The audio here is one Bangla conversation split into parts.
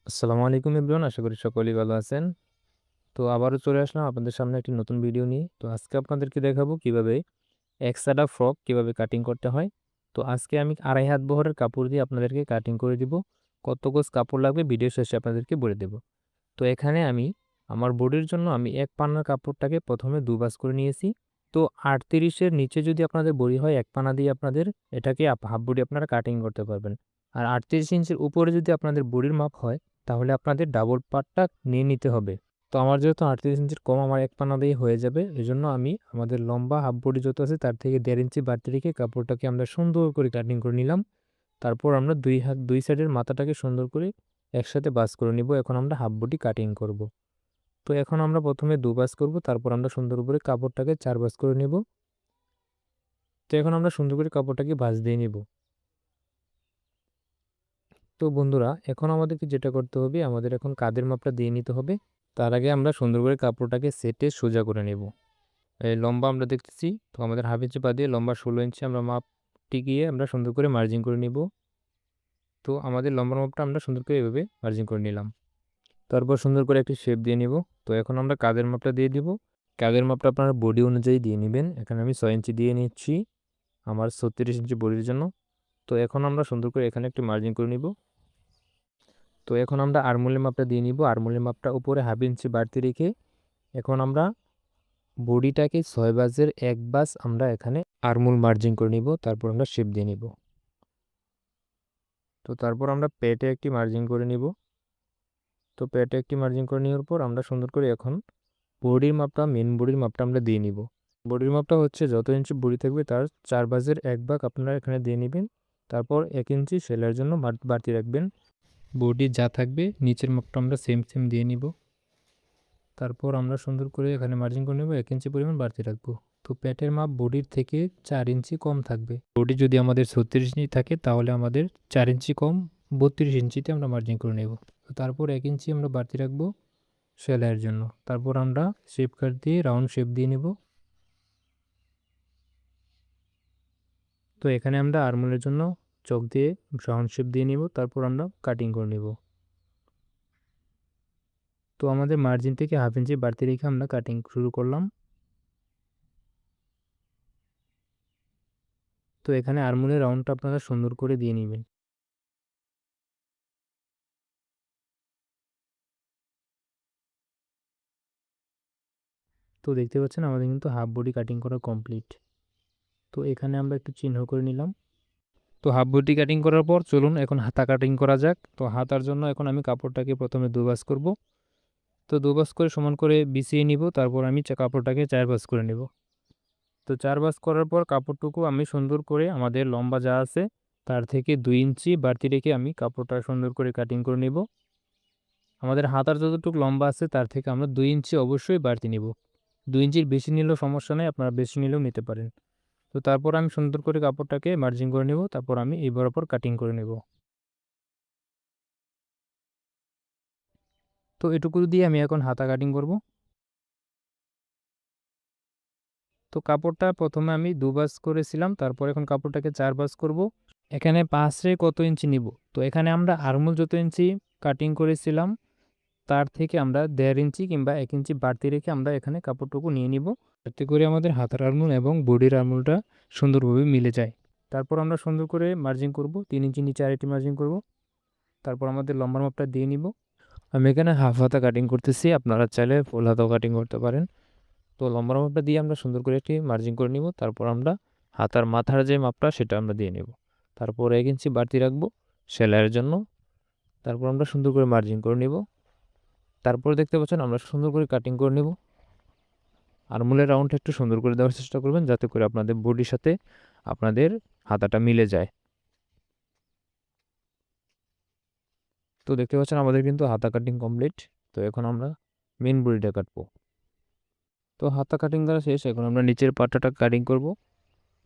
আসসালামু আলাইকুম এভরিওয়ান, আশা করি সকলেই ভালো আছেন। তো আবারও চলে আসলাম আপনাদের সামনে একটি নতুন ভিডিও নিয়ে। তো আজকে আপনাদেরকে দেখাবো কিভাবে একসাডা ফ্রক কিভাবে কাটিং করতে হয়। তো আজকে আমি 2.5 হাত বহরের কাপড় দিয়ে আপনাদেরকে কাটিং করে দিব। কত গজ কাপড় লাগবে ভিডিও শেষে আপনাদেরকে বলে দেব। তো এখানে আমি আমার বডির জন্য আমি এক পানার কাপড়টাকে প্রথমে দুভাঁজ করে নিয়েছি। তো 38-এর নিচে যদি আপনাদের বডি হয় এক পানা দিয়ে আপনাদের এটাকে হাফ বডি আপনারা কাটিং করতে পারবেন। আর 38 ইঞ্চির উপরে যদি আপনাদের বডির মাপ হয় তাহলে আপনাদের ডাবল পার্টটা নিয়ে নিতে হবে। তো আমার যেহেতু 38 ইঞ্চির কম আমার এক পানা দিয়ে হয়ে যাবে, এজন্য আমি আমাদের লম্বা হাফ বডি যত আছে তার থেকে 1.5 ইঞ্চি বাড়তি রেখে কাপড়টাকে আমরা সুন্দর করে কাটিং করে নিলাম। তারপর আমরা দুই সাইডের মাথাটাকে সুন্দর করে একসাথে ভাঁজ করে নিব। এখন আমরা হাফ বডি কাটিং করব। তো এখন আমরা প্রথমে 2 ভাঁজ করব, তারপর আমরা সুন্দর করে কাপড়টাকে 4 ভাঁজ করে নিব। তো এখন আমরা সুন্দর করে কাপড়টাকে ভাঁজ দিয়ে নিব। তো বন্ধুরা, এখন আমাদেরকে যেটা করতে হবে, আমাদের এখন কাঁধের মাপটা দিয়ে নিতে হবে। তার আগে আমরা সুন্দর করে কাপড়টাকে সেটে সোজা করে নেব। এই লম্বা আমরা দেখতেছি, তো আমাদের হাফ ইঞ্চি বাদ দিয়ে লম্বা 16 ইঞ্চি আমরা মাপটি গিয়ে আমরা সুন্দর করে মার্জিং করে নিব। তো আমাদের লম্বার মাপটা আমরা সুন্দর করে এভাবে মার্জিং করে নিলাম। তারপর সুন্দর করে একটি শেপ দিয়ে নিব। তো এখন আমরা কাঁধের মাপটা দিয়ে দিব। কাঁধের মাপটা আপনারা বডি অনুযায়ী দিয়ে নেবেন। এখানে আমি 6 ইঞ্চি দিয়ে নিচ্ছি আমার 36 ইঞ্চি বডির জন্য। তো এখন আমরা সুন্দর করে এখানে একটি মার্জিং করে নিব। তো এখন আমরা আর্মহোলের মাপটা দিয়ে নিব। আর্মহোলের মাপটা উপরে হাফ ইঞ্চি বাড়তি রেখে এখন আমরা বডিটাকে 6 ভাঁজের 1 ভাঁজ আমরা এখানে আর্মহোল মার্জিং করে নিব। তারপর আমরা শেপ দিয়ে নিব। তো তারপর আমরা পেটে একটি মার্জিং করে নিব। তো পেটে একটি মার্জিং করে নেওয়ার পর আমরা সুন্দর করে এখন বডির মাপটা মেন বডির মাপটা আমরা দিয়ে নিব। বডির মাপটা হচ্ছে যত ইঞ্চি বডি থাকবে তার 4 ভাঁজের 1 ভাগ আপনারা এখানে দিয়ে নেবেন। তারপর 1 ইঞ্চি সেলাইয়ের জন্য বাড়তি রাখবেন। বডি যা থাকবে নিচের মাপটা আমরা সেম দিয়ে নিব। তারপর আমরা সুন্দর করে এখানে মার্জিং করে নেব, 1 ইঞ্চি পরিমাণ বাড়তি রাখবো। তো প্যাটের মাপ বডির থেকে 4 ইঞ্চি কম থাকবে। বডি যদি আমাদের 36 ইঞ্চি থাকে তাহলে আমাদের 4 ইঞ্চি কম 32 ইঞ্চিতে আমরা মার্জিং করে নেব। তো তারপর 1 ইঞ্চি আমরা বাড়তি রাখবো সেলাইয়ের জন্য। তারপর আমরা শেপ কাট দিয়ে রাউন্ড শেপ দিয়ে নেব। তো এখানে আমরা আর্মহোলের জন্য চক দিয়ে রাউন্ড শেপ দিয়ে নিব। তারপর আমরা কাটিং করে নেব। তো আমাদের মার্জিন থেকে হাফ ইঞ্চি বাড়তি রেখে আমরা কাটিং শুরু করলাম। তো এখানে আর্মহোলের রাউন্ডটা আপনারা সুন্দর করে দিয়ে নেবেন। তো দেখতে পাচ্ছেন আমাদের কিন্তু হাফ বডি কাটিং করা কমপ্লিট। তো এখানে আমরা একটু চিহ্ন করে নিলাম। তো হাফ বডি কাটিং করার পর চলুন এখন হাতা কাটিং করা যাক। তো হাতার জন্য এখন আমি কাপড়টাকে প্রথমে 2 ভাঁজ করব। তো 2 ভাঁজ করে সমান করে বিছিয়ে নিব। তারপর আমি কাপড়টাকে 4 ভাঁজ করে নেব। তো 4 ভাঁজ করার পর কাপড়টুকু আমি সুন্দর করে আমাদের লম্বা যা আছে তার থেকে 2 ইঞ্চি বাড়তি রেখে আমি কাপড়টা সুন্দর করে কাটিং করে নেব। আমাদের হাতার যতটুকু লম্বা আছে তার থেকে আমরা 2 ইঞ্চি অবশ্যই বাড়তি নিব। 2 ইঞ্চির বেশি নিলেও সমস্যা নেই, আপনারা বেশি নিলেও নিতে পারেন। তো তারপর আমি সুন্দর করে কাপড়টাকে মার্জিং করে নেব। তারপর আমি এই বরাবর কাটিং করে নেব। তো এটুকু দিয়ে আমি এখন হাতা কাটিং করব। তো কাপড়টা প্রথমে আমি 2 ভাঁজ করেছিলাম, তারপর এখন কাপড়টাকে 4 ভাঁজ করব। এখানে পাশে কত ইঞ্চি নিব, তো এখানে আমরা আর্মহোল যত ইঞ্চি কাটিং করেছিলাম তার থেকে আমরা 1.5 ইঞ্চি কিংবা 1 ইঞ্চি বাড়তি রেখে আমরা এখানে কাপড়টুকু নিয়ে নিব, যাতে করে আমাদের হাতার আর্মহোল এবং বডির আর্মহোলটা সুন্দরভাবে মিলে যায়। তারপর আমরা সুন্দর করে মার্জিং করব, 3 ইঞ্চি নিচে আরেকটি মার্জিং করব। তারপর আমাদের লম্বার মাপটা দিয়ে নিব। আমি এখানে হাফ হাতা কাটিং করতেছি, আপনারা চাইলে ফুল হাতাও কাটিং করতে পারেন। তো লম্বার মাপটা দিয়ে আমরা সুন্দর করে একটি মার্জিং করে নিব। তারপর আমরা হাতার মাথার যে মাপটা সেটা আমরা দিয়ে নেব। তারপর 1 ইঞ্চি বাড়তি রাখবো সেলাইয়ের জন্য। তারপর আমরা সুন্দর করে মার্জিং করে নিব। তারপর দেখতে পাচ্ছেন আমরা সুন্দর করে কাটিং করে নিব। আর্মহোলের রাউন্ডটা একটু সুন্দর করে দেওয়ার চেষ্টা করবেন, যাতে করে আপনাদের বডির সাথে আপনাদের হাতাটা মিলে যায়। তো দেখতে পাচ্ছেন আমাদের কিন্তু হাতা কাটিং কমপ্লিট। তো এখন আমরা মেন বডিটা কাটবো। তো হাতা কাটিং করা শেষ, এখন আমরা নিচের পাটটা কাটিং করব।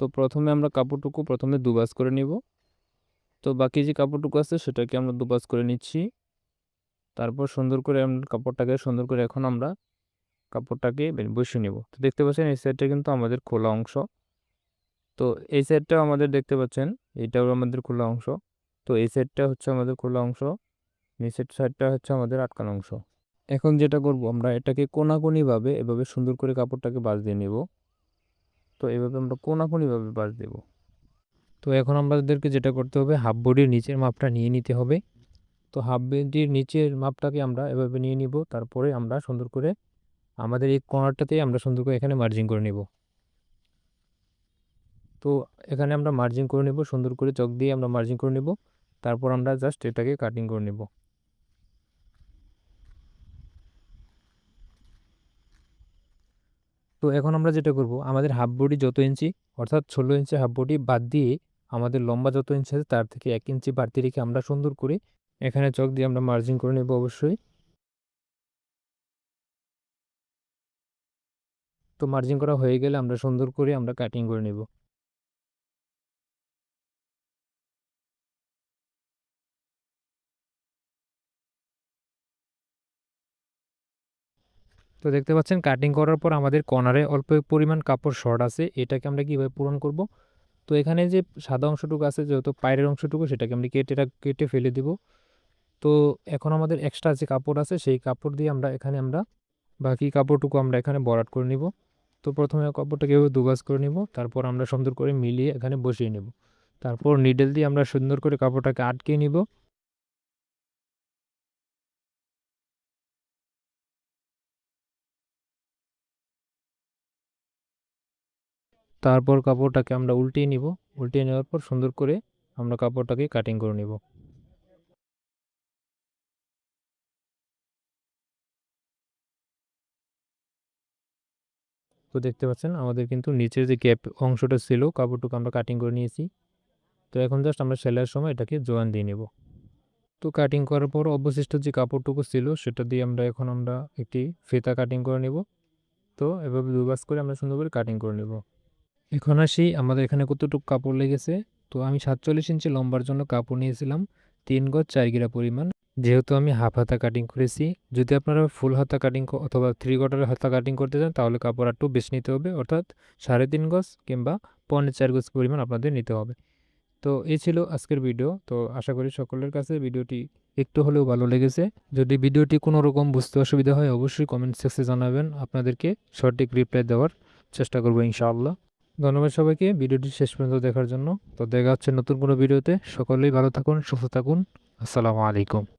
তো প্রথমে আমরা কাপড়টুকু প্রথমে 2 ভাঁজ করে নিব। তো বাকি যে কাপড়টুকু আছে সেটাকে আমরা 2 ভাঁজ করে নিচ্ছি। তারপর সুন্দর করে আমরা কাপড়টাকে সুন্দর করে এখন আমরা কাপড়টাকে বসিয়ে নিব। তো দেখতে পাচ্ছেন এই সাইডটা কিন্তু আমাদের খোলা অংশ। তো এই সাইডটাও আমাদের দেখতে পাচ্ছেন এটাও আমাদের খোলা অংশ। তো এই সাইডটা হচ্ছে আমাদের খোলা অংশ। নিচের সাইডটা হচ্ছে আমাদের আটকানো অংশ। এখন যেটা করব, আমরা এটাকে কোনাকুনিভাবে এভাবে সুন্দর করে কাপড়টাকে বাঁশ দিয়ে নেব। তো এভাবে আমরা কোনাকুনিভাবে বাঁশ দেব। তো এখন আমাদেরকে যেটা করতে হবে, হাফ বডির নিচের মাপটা নিয়ে নিতে হবে। তো হাফ বডির নিচের মাপটাকে আমরা এভাবে নিয়ে নিব। তারপরে আমরা সুন্দর করে আমাদের এই কর্নারটাতেই আমরা সুন্দর করে এখানে মার্জিং করে নেব। তো এখানে আমরা মার্জিং করে নেব, সুন্দর করে চক দিয়ে আমরা মার্জিং করে নেব। তারপর আমরা জাস্ট এটাকে কাটিং করে নেব। তো এখন আমরা যেটা করব, আমাদের হাফ বডি যত ইঞ্চি, অর্থাৎ 16 ইঞ্চি হাফ বডি বাদ দিয়ে আমাদের লম্বা যত ইঞ্চি আছে তার থেকে 1 ইঞ্চি বাড়তি রেখে আমরা সুন্দর করে এখানে চক দিয়ে আমরা মার্জিং করে নেব অবশ্যই। তো মার্জিং করা হয়ে গেলে আমরা সুন্দর করে আমরা কাটিং করে নেব। তো দেখতে পাচ্ছেন কাটিং করার পর আমাদের কর্নারে অল্প পরিমাণ কাপড় শর্ট আছে, এটাকে আমরা কিভাবে পূরণ করব। তো এখানে যে সাদা অংশটুকু আছে, যেহেতু পায়ের অংশটুকু, সেটাকে আমরা কেটে ফেলে দিব। তো এখন আমাদের এক্সট্রা যে কাপড় আছে সেই কাপড় দিয়ে আমরা বাকি কাপড়টুকু আমরা এখানে ভরাট করে নিব। তো প্রথমে কাপড়টাকে এভাবে দুভাজ করে নিব, তারপর আমরা সুন্দর করে মিলিয়ে এখানে বসিয়ে নেব। তারপর নিডেল দিয়ে আমরা সুন্দর করে কাপড়টাকে আটকে নিব। তারপর কাপড়টাকে আমরা উল্টিয়ে নিব। উল্টিয়ে নেওয়ার পর সুন্দর করে আমরা কাপড়টাকে কাটিং করে নিব। তো দেখতে পাচ্ছেন আমাদের কিন্তু নিচের যে গ্যাপ অংশটা ছিল, কাপড়টুকু আমরা কাটিং করে নিয়েছি। তো এখন জাস্ট আমরা সেলাইয়ের সময় এটাকে জয়েন দিয়ে নেব। তো কাটিং করার পর অবশিষ্ট যে কাপড়টুকু ছিল সেটা দিয়ে আমরা একটি ফিতা কাটিং করে নেব। তো এভাবে দুভাজ করে আমরা সুন্দর করে কাটিং করে নেব। এখন আসি আমাদের এখানে কতটুকু কাপড় লেগেছে। তো আমি 47 ইঞ্চি লম্বার জন্য কাপড় নিয়েছিলাম 3 গজ 4 গিরা পরিমাণ। যেহেতু আমি হাফ হাতা কাটিং করেছি, যদি আপনারা ফুল হাতা কাটিং অথবা 3/4 হাতা কাটিং করতে চান তাহলে কাপড় একটু বেশি নিতে হবে, অর্থাৎ 3.5 গজ কিংবা 4.25 গজ পরিমাণ আপনাদের নিতে হবে। তো এই ছিল আজকের ভিডিও। তো আশা করি সকলের কাছে ভিডিওটি একটু হলেও ভালো লেগেছে। যদি ভিডিওটি কোনো রকম বুঝতে অসুবিধা হয় অবশ্যই কমেন্ট সেকশনে জানাবেন, আপনাদেরকে সঠিক রিপ্লাই দেওয়ার চেষ্টা করব ইনশাআল্লাহ। ধন্যবাদ সবাইকে ভিডিওটি শেষ পর্যন্ত দেখার জন্য। তো দেখা হচ্ছে নতুন কোনো ভিডিওতে। সকলেই ভালো থাকুন, সুস্থ থাকুন। আসসালামু আলাইকুম।